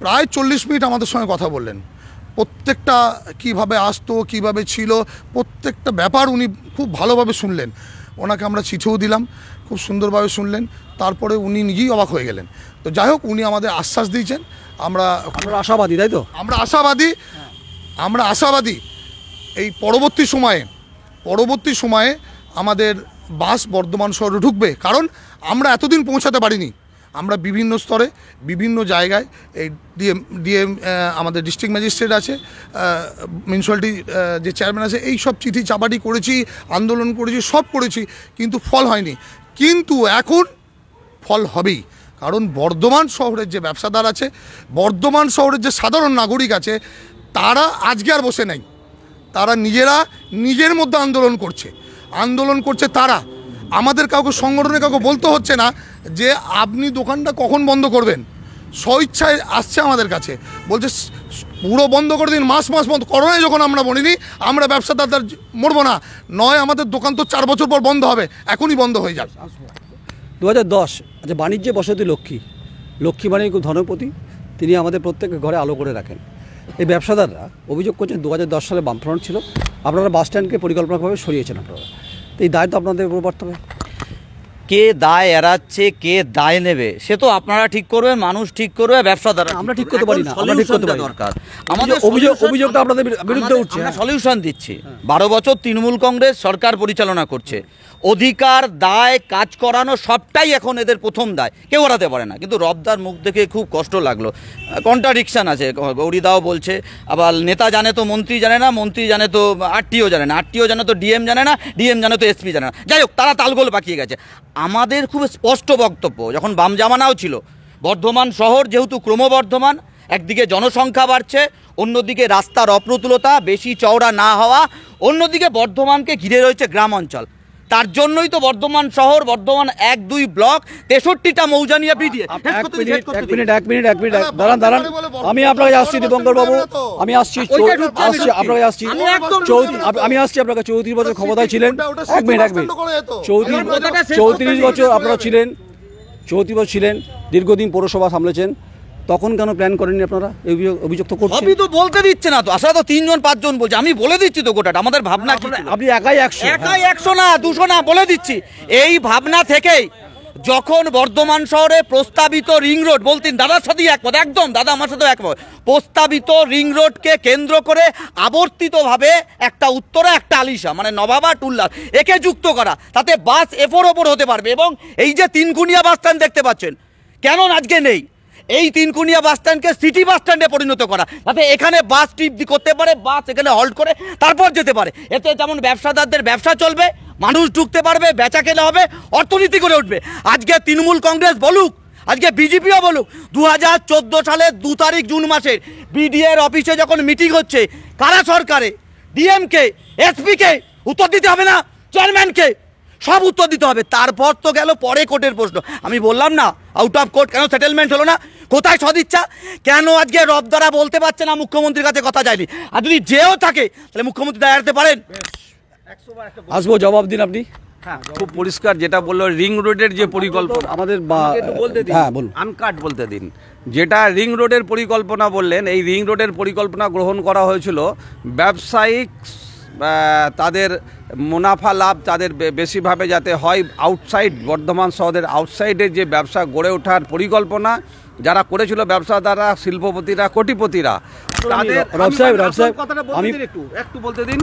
প্রায় 40 মিনিট আমাদের সঙ্গে কথা বললেন। প্রত্যেকটা কিভাবে আসতো, কিভাবে ছিল, প্রত্যেকটা ব্যাপার উনি খুব ভালোভাবে শুনলেন। ওনাকে আমরা চিঠিও দিলাম, খুব সুন্দরভাবে শুনলেন। তারপরে উনি নিজেই অবাক হয়ে গেলেন। তো যাই হোক, উনি আমাদের আশ্বাস দিয়েছেন। আমরা আশাবাদী, তাই তো? আমরা আশাবাদী এই পরবর্তী সময়ে আমাদের বাস বর্ধমান শহরে ঢুকবে। কারণ আমরা এতদিন পৌঁছাতে পারিনি। আমরা বিভিন্ন স্তরে, বিভিন্ন জায়গায়, এই ডিএম আমাদের ডিস্ট্রিক্ট ম্যাজিস্ট্রেট আছে, মিউনিসিপ্যালিটি যে চেয়ারম্যান আছে, এই সব চিঠি চাপাটি করেছি, আন্দোলন করেছি, সব করেছি, কিন্তু ফল হয়নি। কিন্তু এখন ফল হবেই। কারণ বর্ধমান শহরের যে ব্যবসাদার আছে, বর্ধমান শহরের যে সাধারণ নাগরিক আছে, তারা আজকে আর বসে নেই। তারা নিজের মধ্যে আন্দোলন করছে। তারা আমাদের সংগঠনে কাউকে বলতে হচ্ছে না যে আপনি দোকানটা কখন বন্ধ করবেন। স্বইচ্ছায় আসছে আমাদের কাছে, বলছে পুরো বন্ধ করে দিন, মাস বন্ধ। করোনায় যখন আমরা বলিনি আমরা ব্যবসাদারদের মরবো না, নয় আমাদের দোকান তো 4 বছর পর বন্ধ হবে, এখনই বন্ধ হয়ে যাবে। 2010 আচ্ছা, বাণিজ্যে বসতি লক্ষ্মী মানে খুব ধনপতি, তিনি আমাদের প্রত্যেকের ঘরে আলো করে রাখেন। এই ব্যবসাদাররা অভিযোগ করছেন 2010 সালে বামফ্রন্ট ছিল, আপনারা বাস স্ট্যান্ডকে পরিকল্পনাভাবে সরিয়েছেন আপনারা, তো এই দায় তো আপনাদের উপর পড়তে হবে। কে দায় এড়াচ্ছে, কে দায় নেবে, সে তো আপনারা ঠিক করবেন, মানুষ ঠিক করবে, ব্যবসাদাররা আমরা ঠিক করতে পারি না, আমরা ঠিক করতে পারি না। দরকার আমাদের অভিযোগটা আপনাদের বিরুদ্ধে উঠছে। আমরা সলিউশন দিচ্ছি। 12 বছর তৃণমূল কংগ্রেস সরকার পরিচালনা করছে, অধিকার দায় কাজ করানো সবটাই এখন এদের প্রথম দায়, কেউ ওড়াতে পারে না। কিন্তু রবদার মুখ দেখে খুব কষ্ট লাগলো, কন্ট্রাডিকশান আছে। গৌরীদাও বলছে, আবার নেতা জানে তো মন্ত্রী জানে না, মন্ত্রী জানে তো আরটিও জানে না, আরটিও জানে তো ডিএম জানে না, ডিএম জানে তো এসপি জানে না। যাই হোক, তারা তালগোল পাকিয়ে গেছে। আমাদের খুব স্পষ্ট বক্তব্য, যখন বাম জামানাও ছিল, বর্ধমান শহর যেহেতু ক্রমবর্ধমান, একদিকে জনসংখ্যা বাড়ছে, অন্যদিকে রাস্তার অপ্রতুলতা, বেশি চওড়া না হওয়া, অন্যদিকে বর্ধমানকে ঘিরে রয়েছে গ্রাম অঞ্চল। তার জন্যই তো বর্ধমান শহর, বর্ধমান 1-2 ব্লক, 63টা মৌজা নিয়ে পিটিয়ে। এক মিনিট দাঁড়ান, আমি আপনার কাছে আসছি দীপঙ্কর বাবু, আমি আসছি আপনার কাছে আসছি। আমি আসছি আপনার কাছে। 34 বছর ক্ষমতায় ছিলেন, এক মিনিট 34 বছর আপনারা ছিলেন, 34 বছর ছিলেন, দীর্ঘদিন পৌরসভা সামলেছেন, তখন কেন প্ল্যান করেননি আপনারা? এই অভিযোগ তো করছেন। সবই তো বলতে দিচ্ছে না তো, আসলে তো 3-5 বলছে, আমি বলে দিচ্ছি তো গোটাটা আমাদের ভাবনা। আপনি একাই 100 না 200 না, বলে দিচ্ছি। এই ভাবনা থেকেই যখন বর্ধমান শহরে প্রস্তাবিত রিং রোড, বলতেন দাদার সাথেই একমত, একদম দাদা আমার সাথেও একমত, প্রস্তাবিত রিং রোডকে কেন্দ্র করে আবর্তিতভাবে একটা উত্তরা একটা আলিশা, মানে নবাবা টুল্লার, একে যুক্ত করা, তাতে বাস এফোর ওপর হতে পারবে। এবং এই যে 3 বাস স্ট্যান্ড দেখতে পাচ্ছেন, কেন আজকে নেই, এই 3 বাস স্ট্যান্ডকে সিটি বাস স্ট্যান্ডে পরিণত করা, যাতে এখানে বাস ট্রিপ করতে পারে, বাস এখানে হল্ট করে তারপর যেতে পারে। এতে যেমন ব্যবসাদারদের ব্যবসা চলবে, মানুষ ঢুকতে পারবে, বেচা কেনা হবে, অর্থনীতি করে উঠবে। আজকে তৃণমূল কংগ্রেস বলুক, আজকে বিজেপিও বলুক, 2014 সালের 2 তারিখ জুন মাসের বিডিএর অফিসে যখন মিটিং হচ্ছে, কারা সরকারে, ডিএমকে, এসপিকে উত্তর দিতে হবে না, চেয়ারম্যানকে সব উত্তর দিতে হবে। তারপর তো গেল পরে কোর্টের প্রশ্ন। আমি বললাম না, আউট অফ কোর্ট কেন সেটেলমেন্ট হলো না, কোথায় সদিচ্ছা, কেন আজকে রবদারা বলতে পারছে না মুখ্যমন্ত্রীর কাছে কথা চাইনি? আর যদি যেও থাকে তাহলে মুখ্যমন্ত্রী দাঁড় এড়াতে পারেন? আসবো, জবাব দিন আপনি। হ্যাঁ, খুব পরিষ্কার যেটা বললো, রিং রোডের যে পরিকল্পনা, আমাদের বলতে দিন, হ্যাঁ বলুন, আনকাট বলতে দিন। যেটা রিং রোডের পরিকল্পনা বললেন, এই রিং রোডের পরিকল্পনা গ্রহণ করা হয়েছিল ব্যবসায়িক তাদের মুনাফা লাভ তাদের বেশিভাবে যাতে হয়, আউটসাইড বর্ধমান শহরের আউটসাইডে যে ব্যবসা গড়ে ওঠার পরিকল্পনা যারা করেছিল, ব্যবসাদাররা, শিল্পপতিরা, কোটিপতিরা, তাদের একটু বলতে দিন।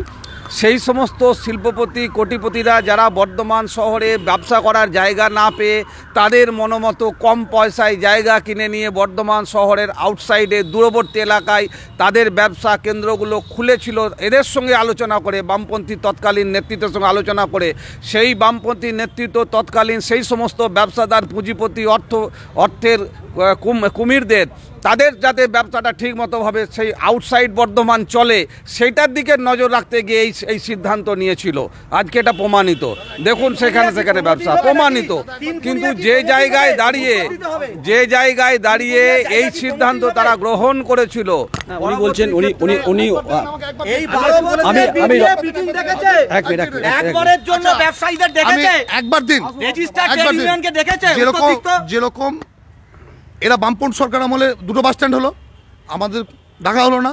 সেই সমস্ত শিল্পপতি, কোটিপতিরা যারা বর্ধমান শহরে ব্যবসা করার জায়গা না পেয়ে তাদের মনোমতো কম পয়সায় জায়গা কিনে নিয়ে বর্ধমান শহরের আউটসাইডে দূরবর্তী এলাকায় তাদের ব্যবসা কেন্দ্রগুলো খুলেছিল। এদের সঙ্গে আলোচনা করে, বামপন্থী তৎকালীন নেতৃত্বের সঙ্গে আলোচনা করে, সেই বামপন্থী নেতৃত্ব তৎকালীন সেই সমস্ত ব্যবসাদার, পুঁজিপতি, অর্থের কুমিরদের, তাদের যাতে ব্যবসাটা ঠিক মতোভাবে সেই আউটসাইড বর্ধমান চলে, সেইটার দিকে নজর রাখতে গিয়ে এই সিদ্ধান্ত নিয়েছিল। আজকে এটা প্রমাণিত, দেখুন সেখানে ব্যবসা প্রমাণিত। কিন্তু যে জায়গায় দাঁড়িয়ে এই সিদ্ধান্ত তারা গ্রহণ করেছিল, উনি বলছেন যেরকম এরা বামপন্থী সরকার আমলে 2টো বাস স্ট্যান্ড হলো, আমাদের দেখা হলো না,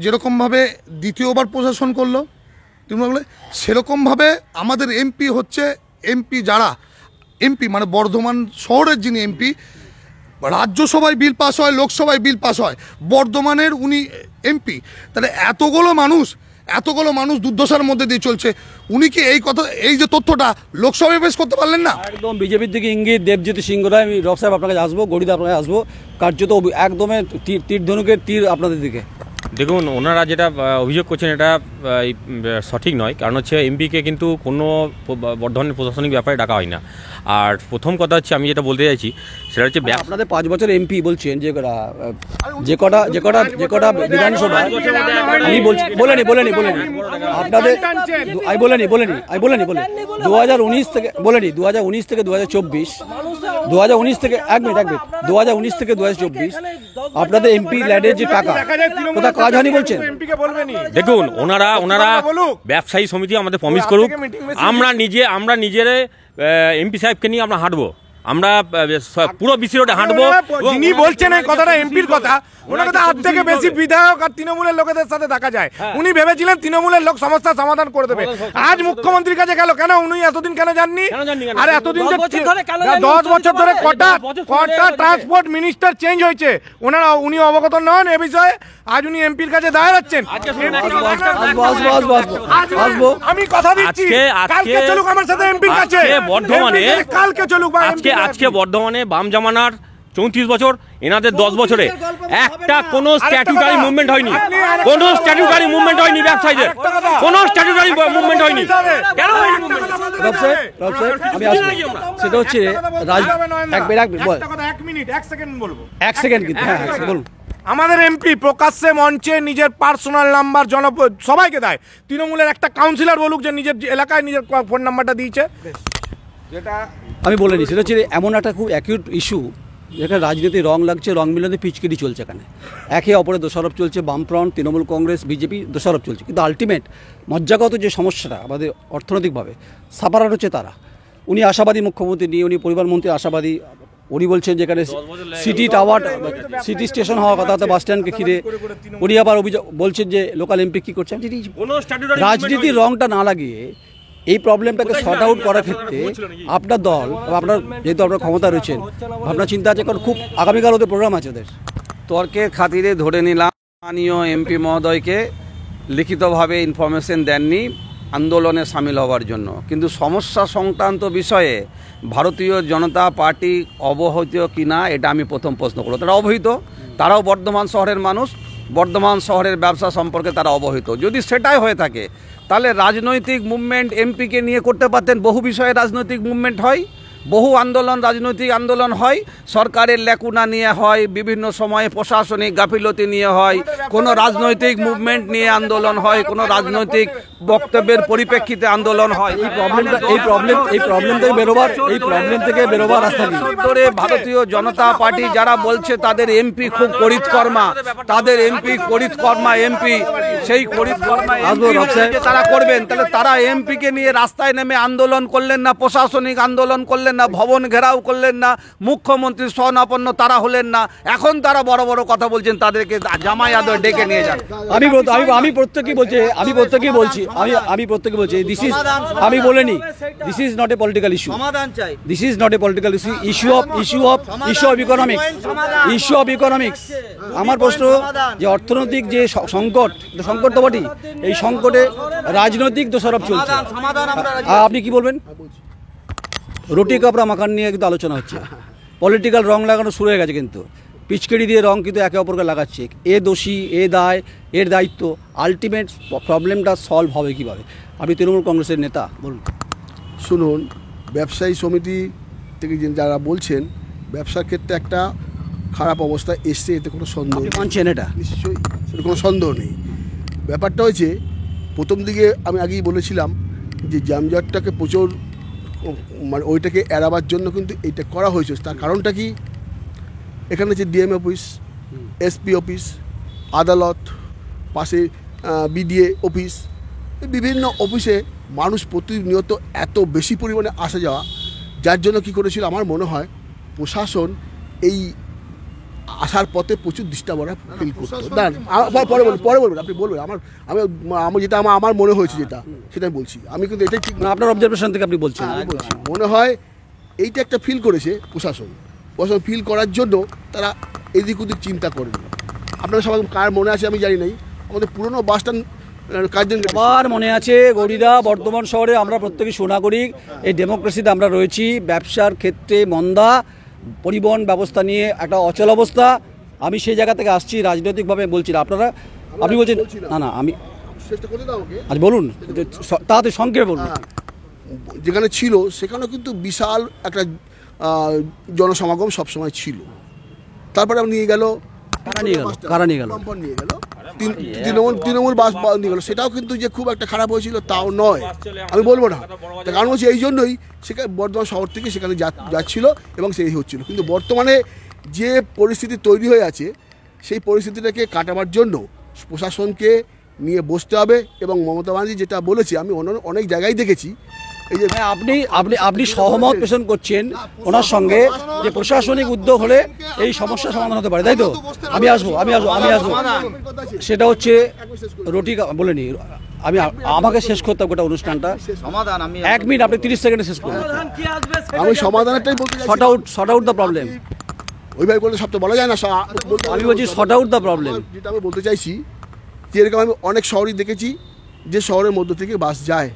যেরকমভাবে দ্বিতীয়বার প্রশাসন করলো তৃণমূল, সেরকমভাবে আমাদের এমপি যারা এমপি মানে বর্ধমান শহরের যিনি এমপি, রাজ্যসভায় বিল পাস হয়, লোকসভায় বিল পাস হয়, বর্ধমানের উনি এমপি, তাহলে এতগুলো মানুষ দুর্দশার মধ্যে দিয়ে চলছে, উনি কি এই যে তথ্যটা লোকসভায় পেশ করতে পারলেন না? একদম বিজেপির দিকে ইঙ্গিত দেবজ্যোতি সিংহ রায়। আমি রব সাহেব আপনার কাছে আসবো, গরিদা আপনার কাছে আসবো, কার্যত একদমই তীর ধনুকের তীর আপনাদের দিকে। দেখুন, ওনারা যেটা অভিযোগ করছেন এটা সঠিক নয়, কারণ হচ্ছে এমপিকে কিন্তু কোনো বর্ধমানের প্রশাসনিক ব্যাপারে ডাকা হয় না। আর প্রথম কথা হচ্ছে, আমি যেটা বলতে চাইছি সেটা হচ্ছে আপনাদের 5 বছর এমপি বলছেন, যে কটা বিধানসভা, আমি বলেনি আপনাদের, আমি বলেনি 2019 থেকে 2024 2019 থেকে এক মিনিট 2019 থেকে 2024 আপনাদের এমপি ল্যাডের যে টাকা ওটা কাজ হয়নি বলছেন। দেখুন ওনারা ব্যবসায়ী সমিতি আমাদের প্রমিস করুক, আমরা নিজের এমপি সাহেবকে নিয়ে আমরা হাঁটবো, আমরা পুরো বিসি রোডে হাঁটবো। যিনি বলছেন এই কথাটা এমপির কথা, ওনার কথা হাত থেকে বেশি বিধায়ক আর তৃণমূলের লোকেদের সাথে দেখা যায়। উনি ভেবেছিলেন তৃণমূলের লোক সমস্যার সমাধান করে দেবে। আজ মুখ্যমন্ত্রীর কাছে গেল কেন? উনি এতদিন কেন যাননি? আর এতদিন 10 বছর ধরে কটা ট্রান্সপোর্ট মিনিস্টার চেঞ্জ হয়েছে, উনি অবগত নন এ বিষয়ে? আজ উনি এমপির কাছে দাঁড়াচ্ছেন। আমি কথা দিচ্ছি কালকে চলুক আমার সাথে এমপির কাছে, কালকে চলুক। আজকে বর্ধমানে বাম জামানার 34 বছর, এনাদের 10 বছরে একটা কোনো স্ট্যাটিউটারি মুভমেন্ট হয়নি, কোনো স্ট্যাটিউটারি মুভমেন্ট হয়নি, ব্যবসায়ীদের কোনো স্ট্যাটিউটারি মুভমেন্ট হয়নি। কেন হয়নি? আমি আসবো, সেটা হচ্ছে এক সেকেন্ড কিন্তু বলুন। আমাদের এমপি প্রকাশ্যে মঞ্চে নিজের পার্সোনাল নাম্বার সবাইকে দেয়। তৃণমূলের একটা কাউন্সিলর বলুক যে নিজের এলাকায় নিজের ফোন নাম্বারটা দিয়েছে। যেটা আমি বলিনি, সেটা হচ্ছে এমন একটা খুব অ্যাকিউট ইস্যু যেখানে রাজনীতি রং লাগছে, রং মিলাতে পিচকিরি চলছে। এখানে একে অপরের দোষারোপ চলছে, বামফ্রন্ট, তৃণমূল কংগ্রেস, বিজেপি দোষারোপ চলছে, কিন্তু আলটিমেট মজ্জাগত যে সমস্যাটা আমাদের অর্থনৈতিকভাবে সাফারার হচ্ছে তারা। উনি আশাবাদী, মুখ্যমন্ত্রী নিয়ে উনি পরিবারমন্ত্রী আশাবাদী। উনি বলছেন যেখানে সিটি টাওয়ার, সিটি স্টেশন হওয়ার কথা, বাস স্ট্যান্ডকে ঘিরে উনি আবার অভিযোগ বলছেন যে লোকাল এমপি কী করছেন। রাজনীতির রংটা না লাগিয়ে এই প্রবলেমটাকে শর্ট আউট করার ক্ষেত্রে আপনার দল, আপনার যেহেতু আপনার ক্ষমতা রয়েছেন, ভাবনা চিন্তা আছে, কারণ খুব আগামীকাল ওদের প্রোগ্রাম আছে ওদের। তর্কের খাতিরে ধরে নিলাম মাননীয় এমপি মহোদয়কে লিখিতভাবে ইনফরমেশন দেননি আন্দোলনে সামিল হওয়ার জন্য, কিন্তু সমস্যা সংক্রান্ত বিষয়ে ভারতীয় জনতা পার্টি অবহিত কিনা এটা আমি প্রথম প্রশ্ন করব। তারা অবহিত, তারাও বর্ধমান শহরের মানুষ, বর্ধমান শহরের ব্যবসা সম্পর্কে তারা অবহিত। যদি সেটাই হয়ে থাকে তাহলে রাজনৈতিক মুভমেন্ট এমপিকে নিয়ে করতে পারতেন। বহু বিষয়ে রাজনৈতিক মুভমেন্ট হয়, বহু আন্দোলন, রাজনৈতিক আন্দোলন হয়, সরকারের লেকুনা নিয়ে হয়, বিভিন্ন সময়ে প্রশাসনিক গাফিলতি নিয়ে হয়, কোনো রাজনৈতিক মুভমেন্ট নিয়ে আন্দোলন হয়, কোনো রাজনৈতিক বক্তব্যের পরিপ্রেক্ষিতে আন্দোলন হয়। এই প্রবলেম থেকে বেরোবার রাস্তা কি? ভারতীয় জনতা পার্টি যারা বলছে তাদের এমপি খুব করিতকর্মা, তাদের এমপি করিতকর্মা এমপি, সেই করিতকর্মা তারা করবেন, তাহলে তারা এমপিকে নিয়ে রাস্তায় নেমে আন্দোলন করলেন না, প্রশাসনিক আন্দোলন করলেন না, ভবন ঘেরাও করলেন না, মুখ্যমন্ত্রী শরণাপন্ন তারা হলেন না। এখন তারা বড় বড় কথা বলছেন, তাদেরকে জামাই আদর ডেকে নিয়ে যান। আমি প্রত্যেকেই বলছি আমি বলিনি, this is not a political issue, this is not a political issue of economics. আমার প্রশ্ন যে অর্থনৈতিক যে সংকট তো বটেই, এই সংকটে রাজনৈতিক দোষারোপ চলছে। আপনি কি বলবেন? রুটি কাপড়া মাখান নিয়ে কিন্তু আলোচনা হচ্ছে, পলিটিক্যাল রং লাগানো শুরু হয়ে গেছে, কিন্তু পিচকেড়ি দিয়ে রং কিন্তু একে অপরকে লাগাচ্ছে। এ দোষী, এ দায়, এর দায়িত্ব। আলটিমেট প্রবলেমটা সলভ হবে কীভাবে? আপনি তৃণমূল কংগ্রেসের নেতা, বলুন। শুনুন, ব্যবসায়ী সমিতি থেকে যারা বলছেন ব্যবসার ক্ষেত্রে একটা খারাপ অবস্থা এসছে, এতে কোনো সন্দেহ মানছেন? এটা নিশ্চয়ই, সেটা কোনো সন্দেহ নেই। ব্যাপারটা হয়েছে, প্রথম দিকে আমি আগেই বলেছিলাম যে যানজটটাকে প্রচুর, মানে ওইটাকে এড়াবার জন্য কিন্তু এইটা করা হয়েছে। তার কারণটা কি? এখানে যে ডিএম অফিস, এসপি অফিস, আদালত, পাশে বিডিএ অফিস, বিভিন্ন অফিসে মানুষ প্রতিনিয়ত এত বেশি পরিমাণে আসা যাওয়া, যার জন্য কি করেছিল আমার মনে হয় প্রশাসন এই আসার পথে প্রচুর ডিস্টার্ব ফিল করতো। পরে বলবেন, আপনি বলবেন। আমার যেটা আমার মনে হয়েছে সেটাই বলছি আমি, কিন্তু এটাই ঠিক। আপনার অবজারভেশন থেকে আপনি বলছেন? মনে হয় এইটা একটা ফিল করেছে প্রশাসন ফিল করার জন্য তারা এদিক ওদিক চিন্তা করেন। আপনারা সবাই কার মনে আছে আমি জানি নাই, আমাদের পুরনো বাস স্ট্যান্ড আমার মনে আছে, গৌরীদা, বর্ধমান শহরে আমরা প্রত্যেকেই সোনাগরিক, এই ডেমোক্রেসিতে আমরা রয়েছি। ব্যবসার ক্ষেত্রে মন্দা, পরিবহন ব্যবস্থা নিয়ে একটা অচল অবস্থা। আমি সেই জায়গা থেকে আসছি, রাজনৈতিকভাবে বলছি না। আপনি বলছেন না, আমি আচ্ছা বলুন, তাতে সংক্ষেপে বলুন। যেখানে ছিল সেখানে কিন্তু বিশাল একটা জনসমাগম সবসময় ছিল। তারপরে নিয়ে গেল, কারা নিয়ে গেল? তৃণমূল বাস নিয়ে গেলো, সেটাও কিন্তু যে খুব একটা খারাপ হয়েছিল তাও নয়, আমি বলবো না। তার কারণ হচ্ছে এই জন্যই সেখানে বর্ধমান শহর থেকে সেখানে যাচ্ছিল এবং সেই হচ্ছিল। কিন্তু বর্তমানে যে পরিস্থিতি তৈরি হয়ে আছে সেই পরিস্থিতিটাকে কাটাবার জন্য প্রশাসনকে নিয়ে বসতে হবে। এবং মমতা ব্যানার্জি যেটা বলেছে আমি অনেক জায়গায় দেখেছি, এই যে আপনি আপনি আপনি সহমত পোষণ করছেন ওনার সঙ্গে যে প্রশাসনিক উদ্যোগ হলে এই সমস্যার সমাধান হতে পারে, তাই তো? আমি আসবো সেটা হচ্ছে রুটি বলেনি আমি, আমাকে শেষ করতে হবে গোটা অনুষ্ঠানটা। সমাধান আমি 1 মিনিট, আপনি 30 সেকেন্ডে শেষ করুন। আমি সমাধানটাই বলতে চাই, শর্ট আউট দ্য প্রবলেম। ওইভাবে করলে সব তো বলা যায় না। আমি বলছি শর্ট আউট দ্য প্রবলেম। যেটা আমি বলতে চাইছি যে এরকম আমি অনেক শহরই দেখেছি যে শহরের মধ্য থেকে বাস যায়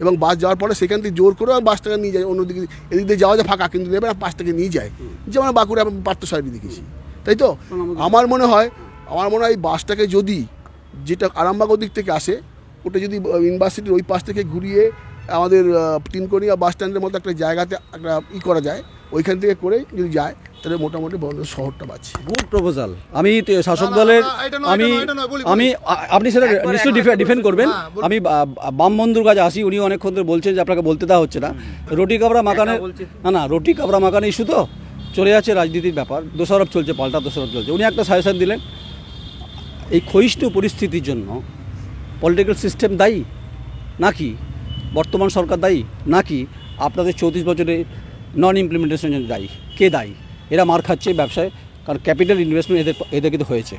এবং বাস যাওয়ার পরে সেখান থেকে জোর করে বাসটাকে নিয়ে যায় অন্যদিকে, এদিক দিয়ে যাওয়া যায় ফাঁকা, কিন্তু নেবে না, বাসটাকে নিয়ে যায়। যেমন বাঁকুড়া পার্থসারথী দেখেছি, তাই তো? আমার মনে হয় এই বাসটাকে যদি যেটা আরামবাগ দিক থেকে আসে ওটা যদি ইউনিভার্সিটির ওই পাশ থেকে ঘুরিয়ে আমাদের তিনকোনিয়া বাস স্ট্যান্ডের মতো একটা জায়গাতে একটা করা যায়, ওইখান থেকে করে যদি যায় তাহলে মোটামুটি বড় শহরটা বাঁচে। Good proposal. আমি শাসক দলের আমি আপনি সেটা নিশ্চয়ই ডিফেন্ড করবেন। আমি বাম বন্ধুর কাছে আসি, উনি অনেকক্ষণ ধরে বলছেন যে আপনাকে বলতে দেওয়া হচ্ছে না। রুটি কাবড়া মাকানে না রুটি কাবড়া মাকানে ইস্যু তো চলে যাচ্ছে, রাজনীতির ব্যাপার, দোষারোপ চলছে, পাল্টা দোষারোপ চলছে। উনি একটা সাজেশন দিলেন, এই ক্ষয়িষ্ণু পরিস্থিতির জন্য পলিটিক্যাল সিস্টেম দায়ী নাকি বর্তমান সরকার দায়ী নাকি আপনাদের 34 বছরের নন ইমপ্লিমেন্টেশনের জন্য দায়ী? কে দায়ী? এরা মার খাচ্ছে ব্যবসায়, কারণ ক্যাপিটাল ইনভেস্টমেন্ট এদের কিন্তু হয়েছে।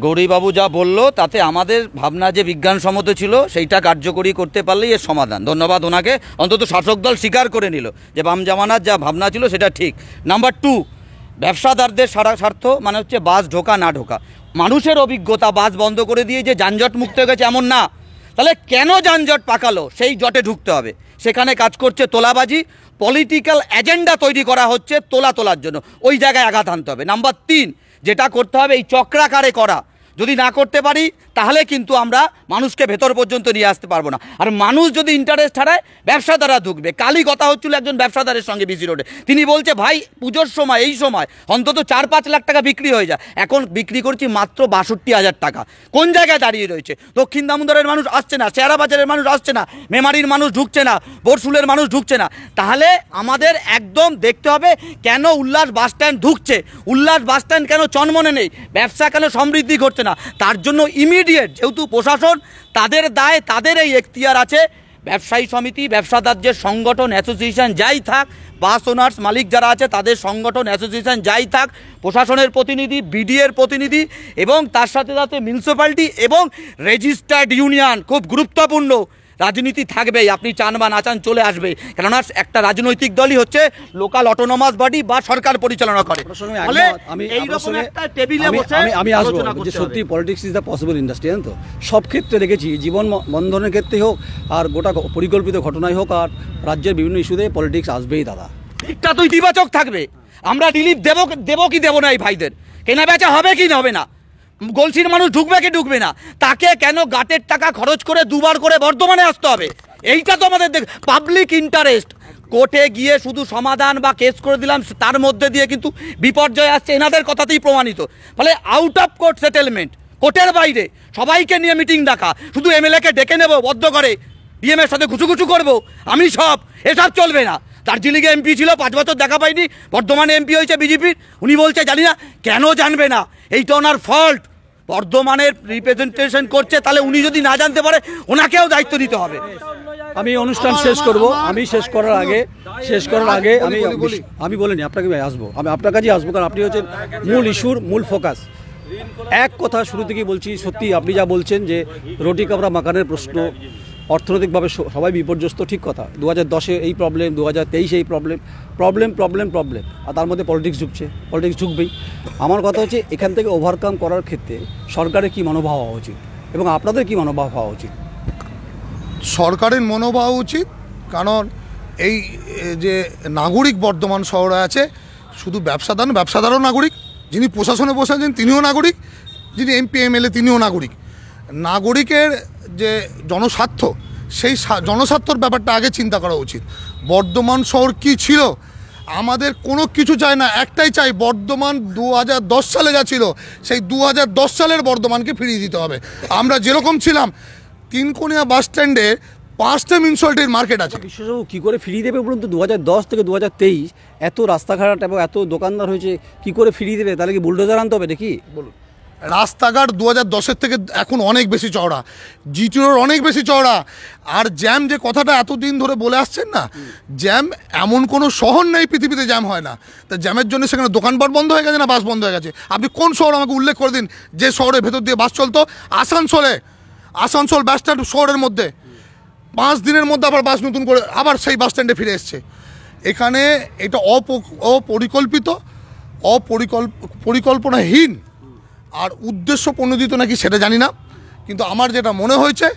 গৌরীবাবু যা বললো তাতে আমাদের ভাবনা যে বিজ্ঞানসম্মত ছিল সেইটা কার্যকরী করতে পারলেই এর সমাধান। ধন্যবাদ ওনাকে, অন্তত শাসক দল স্বীকার করে নিল যে বাম জামানার যা ভাবনা ছিল সেটা ঠিক। নাম্বার 2, ব্যবসাদারদের স্বার্থ মানে হচ্ছে বাস ঢোকা না ঢোকা। মানুষের অভিজ্ঞতা বাস বন্ধ করে দিয়ে যে যানজট মুক্ত হয়ে গেছে এমন না। তাহলে কেন যানজট পাকালো? সেই জটে ঢুকতে হবে। সেখানে কাজ করছে তোলাবাজি, পলিটিক্যাল এজেন্ডা তৈরি করা হচ্ছে তোলার জন্য, ওই জায়গায় আঘাত আনতে হবে। নাম্বার 3, যেটা করতে হবে এই চক্রাকারে করা, যদি না করতে পারি তাহলে কিন্তু আমরা মানুষকে ভেতর পর্যন্ত নিয়ে আসতে পারবো না। আর মানুষ যদি ইন্টারেস্ট হারায় ব্যবসাদাররা ঢুকবে। কালই কথা হচ্ছিল একজন ব্যবসাদারের সঙ্গে বিসি রোডে, তিনি বলছে ভাই পুজোর সময় এই সময় অন্তত 4-5 লাখ টাকা বিক্রি হয়ে যায়, এখন বিক্রি করছি মাত্র 62,000 টাকা। কোন জায়গায় দাঁড়িয়ে রয়েছে? দক্ষিণ দামোদরের মানুষ আসছে না, শেয়ারা বাজারের মানুষ আসছে না, মেমারির মানুষ ঢুকছে না, বরশুলের মানুষ ঢুকছে না। তাহলে আমাদের একদম দেখতে হবে কেন উল্লাস বাস স্ট্যান্ড ঢুকছে, উল্লাস বাস স্ট্যান্ড কেন চনমনে নেই, ব্যবসা কেন সমৃদ্ধি ঘটছে না। তার জন্য ইমিডিয়েট, যেহেতু প্রশাসন তাদের দায়, তাদের এই এখতিয়ার আছে, ব্যবসায়ী সমিতি, ব্যবসাদারদের সংগঠন, অ্যাসোসিয়েশন যাই থাক, বাস ওনার্স মালিক যারা আছে তাদের সংগঠন, অ্যাসোসিয়েশন যাই থাক, প্রশাসনের প্রতিনিধি, বিডিএর প্রতিনিধি এবং তার সাথে সাথে মিউনিসিপ্যালিটি এবং রেজিস্টার্ড ইউনিয়ন, খুব গুরুত্বপূর্ণ। রাজনীতি থাকবেই, আপনি চান বা না চান চলে আসবে, কেননা একটা রাজনৈতিক দলই হচ্ছে লোকাল অটোনমাস বডি বা সরকার পরিচালনা করে। আমি আসবো যে সত্যি politics is the possible industry, জানেন তো? সব ক্ষেত্রে দেখেছি, জীবন বন্ধনের ক্ষেত্রেই হোক আর গোটা পরিকল্পিত ঘটনাই হোক আর রাজ্যের বিভিন্ন ইস্যুতে পলিটিক্স আসবেই দাদা। দিকটা তো ইতিবাচক থাকবে। আমরা রিলিফ দেবো কি দেবো না এই ভাইদের? কেনা বেচা হবে কি হবে না? গলসির মানুষ ঢুকবে কি ঢুকবে না? তাকে কেন গাটের টাকা খরচ করে 2 বার করে বর্ধমানে আসতে হবে? এইটা তো আমাদের পাবলিক ইন্টারেস্ট। কোর্টে গিয়ে শুধু সমাধান বা কেস করে দিলাম, তার মধ্যে দিয়ে কিন্তু বিপর্যয় আসছে, এনাদের কথাতেই প্রমাণিত। ফলে আউট অফ কোর্ট সেটেলমেন্ট, কোর্টের বাইরে সবাইকে নিয়ে মিটিং ডাকা, শুধু এমএলএকে ডেকে নেবো বদ্ধ করে, ডিএমের সাথে ঘুচুঘুচু করবো, আমি সব, এসব চলবে না। দার্জিলিংয়ে এমপি ছিল, 5 বছর দেখা পাইনি, বর্ধমানে এমপি হয়েছে বিজেপির, উনি বলছে জানি না। কেন জানবে না? এইটা ওনার ফল্ট। বর্ধমানের রিপ্রেজেন্টেশন করছে, তাহলে উনি যদি না জানতে পারে ওনাকেও দায়িত্ব দিতে হবে। আমি অনুষ্ঠান শেষ করব, আমি শেষ করার আগে আমি বলিনি আপনাকে আসবো, আমি আপনার কাছেই আসবো, কারণ আপনি হচ্ছেন মূল ইস্যুর মূল ফোকাস। এক কথা শুরু থেকেই বলছি, সত্যি আপনি যা বলছেন যে রুটি কাবড়া মাকানের প্রশ্ন, অর্থনৈতিকভাবে সবাই বিপর্যস্ত, ঠিক কথা। 2010-এ এই প্রবলেম, 2023-এ এই প্রবলেম, আর তার মধ্যে পলিটিক্স ঢুকবেই। আমার কথা হচ্ছে এখান থেকে ওভারকাম করার ক্ষেত্রে সরকারের কী মনোভাব হওয়া উচিত এবং আপনাদের কী মনোভাব হওয়া উচিত? সরকারের মনোভাব উচিত, কারণ এই যে নাগরিক বর্ধমান শহরে আছে, শুধু ব্যবসাদারও নাগরিক, যিনি প্রশাসনে বসে আছেন তিনিও নাগরিক, যিনি এমপি এমএলএ তিনিও নাগরিক। নাগরিকের যে জনস্বার্থ, সেই জনস্বার্থর ব্যাপারটা আগে চিন্তা করা উচিত। বর্ধমান শহর কি ছিল আমাদের কোনো কিছু চাই না, একটাই চাই, বর্ধমান 2010 সালে যা ছিল সেই 2010 সালের বর্ধমানকে ফিরিয়ে দিতে হবে। আমরা যেরকম ছিলাম, তিনকোনিয়া বাস স্ট্যান্ডে 5টা মিউনিসিপ্যালিটির মার্কেট আছে। বিশ্ববাবু কী করে ফিরিয়ে দেবে বলুন তো? 2010 থেকে 2023 এত রাস্তাঘাট এবং এত দোকানদার হয়েছে, কি করে ফিরিয়ে দেবে? তাহলে কি বুলডোজার আনতে হবে নাকি? বলুন। রাস্তাঘাট 2010-এর থেকে এখন অনেক বেশি চওড়া, জিটিওর অনেক বেশি চওড়া। আর জ্যাম যে কথাটা এতদিন ধরে বলে আসছেন না, জ্যাম এমন কোনো শহর নেই পৃথিবীতে জ্যাম হয় না। তা জ্যামের জন্য সেখানে দোকানপাট বন্ধ হয়ে গেছে না বাস বন্ধ হয়ে গেছে? আপনি কোন শহর আমাকে উল্লেখ করে দিন যে শহরের ভেতর দিয়ে বাস চলতো? আসানসোল বাস স্ট্যান্ড শহরের মধ্যে 5 দিনের মধ্যে আবার বাস নতুন করে আবার সেই বাস স্ট্যান্ডে ফিরে এসছে। এখানে এটা পরিকল্পনাহীন আর উদ্দেশ্য প্রণোদিত নাকি সেটা জানি না, কিন্তু আমার যেটা মনে হয়েছে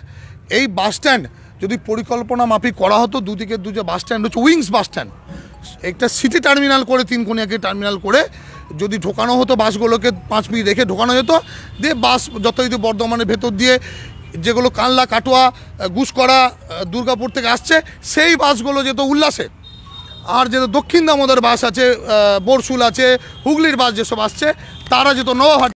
এই বাস স্ট্যান্ড যদি পরিকল্পনা মাফিক করা হতো, দুদিকে যে বাস স্ট্যান্ড হচ্ছে উইংস বাস স্ট্যান্ড, একটা সিটি টার্মিনাল করে তিনকোনিয়াকে টার্মিনাল করে যদি ঢোকানো হতো, বাসগুলোকে 5 মিনিট রেখে ঢোকানো যেত, দিয়ে বাস যথারীতি বর্ধমানের ভেতর দিয়ে যেগুলো কানলা, কাটোয়া, গুসকরা, দুর্গাপুর থেকে আসছে সেই বাসগুলো যেত উল্লাসে। আর যেহেতু দক্ষিণ দামোদর বাস আছে, বরশুল আছে, হুগলির বাস যেসব আসছে তারা যেত নবাবহাট